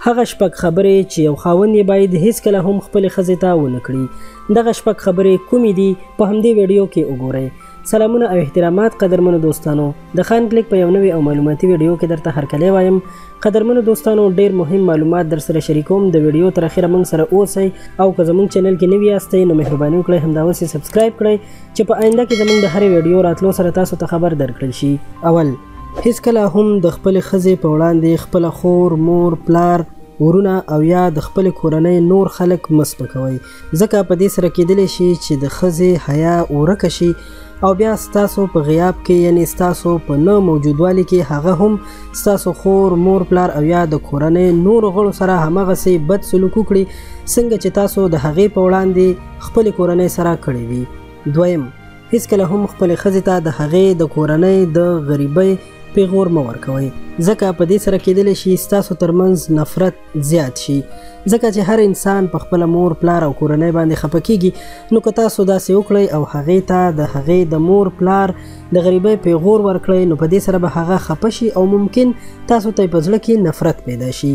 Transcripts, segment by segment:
هغه شپږ خبرې چې یو خاوند یې باید هیڅکله هم خپلې ښځې ته ونه کړي. دغه شپږ خبرې کومې دي په همدې ویډیو کې وګورئ. سلامونه او احترامات قدرمنو دوستانو، د خان کلیک په یو نوي او معلوماتي ویډیو کې درته هرکلی وایم. قدرمنو دوستانو، ډیر مهم معلومات در سره شریکوم. د ویډیو تر اخره موږ سره اوسئ او که زموږ چینل کې نوي یاستئ نو مهرباني وکړئ همدا اوس یې سبسکرایب کړئ چې په آینده کې زموږ د هرې ویډیو راتلو سره تاسو ته خبر درکړل شي. اول، هیڅکله هم د خپلې ښځې په وړاندې خپله خور، مور، پلار، ورونه او یا د خپلې کورنۍ نور خلک مه سپکوئ، ځکه په دې سره کیدلی شي چې د ښځې حیا ورکه شي او بیا ستاسو په غیاب کې، یعنی ستاسو په نه موجودوالي کې هغه هم ستاسو خور، مور، پلار او یا د کورنۍ نور غړو سره همغسې بد سلوک وکړي څنګه چې تاسو د هغې په وړاندې خپلې کورنۍ سره کړی وي. دویم، هیڅکله هم خپلې ښځې ته د هغې د کورنۍ د غریبۍ پیغور مه ورکوئ، ځکه په دې سره کیدلی شي ستاسو ترمنځ نفرت زیات شي، ځکه چې هر انسان په خپله مور، پلار او کورنۍ باندې خفه کیږي. نو که تاسو داسې وکړئ او هغې ته د هغې د مور، پلار د غریبۍ پیغور ورکړئ، نو په دې سره به هغه خفه شي او ممکن تاسو ته په زړه کې نفرت پیدا شي.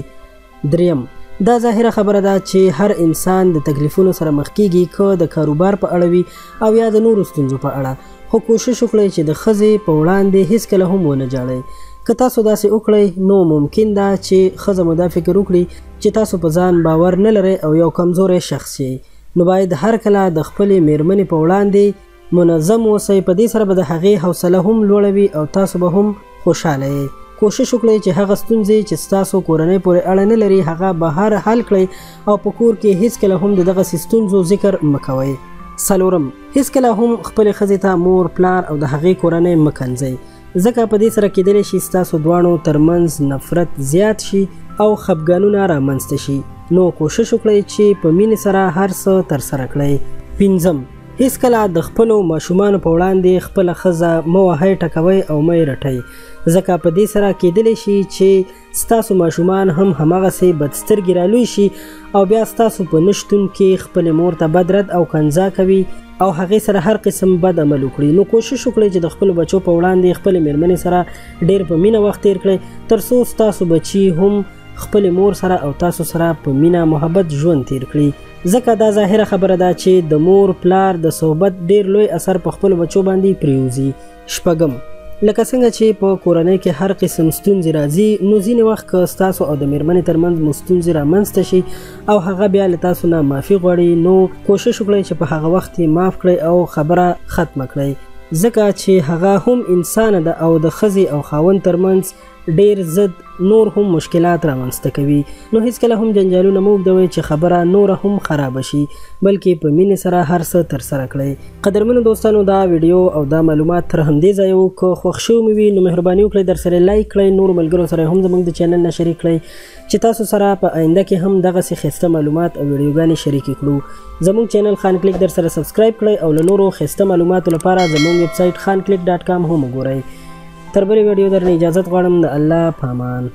دریم، دا ظاهره خبره ده چې هر انسان د تکلیفونو سره مخ کیږي، که د کاروبار په اړه وي او یا د نورو ستونزو په اړه، خو کوشش وکړئ چې د ښځې په وړاندې هیڅکله هم ونه جاړئ. که تاسو داسې وکړئ نو ممکن ده چې ښځه مو دا فکر وکړي چې تاسو په ځان باور نه لرئ او یو کمزوری شخص یې. نو باید هر کله د خپلې میرمنې په وړاندې منظم اوسئ، په دې سره به د هغې حوصله هم لوړه وي او تاسو به هم خوشحاله یې. کوشش وکړئ چې هغه ستونزې چې ستاسو کورنۍ پورې اړه نه لري هغه بهر حل کړئ او په کور کې هیڅکله هم د دغسې ستونزو ذکر مه کوئ. څلورم، هیڅکله هم خپلې ښځې ته مور، پلار او د هغې کورنۍ مه کنځئ، ځکه په دې سره کیدلی شي ستاسو دواړو ترمنځ نفرت زیات شي او خفګانونه رامنځته شي. نو کوشش وکړئ چې په مینې سره هر څه ترسره کړئ. پنځم، هیڅکله د خپلو ماشومانو په وړاندې خپله ښځه مه وهئ، ټکوئ او مه یې رټئ، ځکه په دې سره کیدلی شي چې ستاسو ماشومان هم همغسې بدسترګې رالوی شي او بیا ستاسو په نه شتون کې خپلې مور ته بد رد او کنځا کوي او هغې سره هر قسم بد عمل وکړي. نو کوشش وکړئ چې د خپلو بچو په وړاندې خپلې میرمنې سره ډېر په مینه وخت تیر کړئ، تر څو ستاسو بچي هم خپلې مور سره او تاسو سره په مینه محبت ژوند تیر کړي، ځکه دا ظاهره خبره ده چې د مور، پلار د صحبت ډېر لوی اثر په خپلو بچو باندې پرېوځي. شپږم، لکه څنګه چې په کورنۍ کې هر قسم ستونزې راځي، نو ځینې وخت که ستاسو او د میرمنې ترمنځ مو ستونزې رامنځته شي او هغه بیا له تاسو نه معافي غواړي، نو کوشش وکړئ چې په هغه وخت یې معاف کړئ او خبره ختمه کړئ، ځکه چې هغه هم انسانه ده او د ښځې او خاوند ترمنځ ډیر ضد نور هم مشکلات رامنځته کوي. نو هیڅکله هم جنجالونه مه اوږدوئ چې خبره نوره هم خرابه شي، بلکې په مینې سره هر څه ترسره کړئ. قدرمنو دوستانو، دا ویډیو او دا معلومات تر همدې ځایه وو. که خوښ شوي مې وي نو مهرباني وکړئ در سره لایک کړئ، نورو ملګرو سره هم زموږ د چینل نه شریک کړئ چې تاسو سره په آینده کې هم دغسې ښایسته معلومات او ویډیوګانې شریکې کړو. زموږ چینل خان کلیک در سره سبسکرایب کړئ او له نورو ښایسته معلوماتو لپاره زموږ ویب سایټ خان کلیک .com هم وګورئ. تر بلې ویډیو درنه اجازت غواړم. د الله په امان.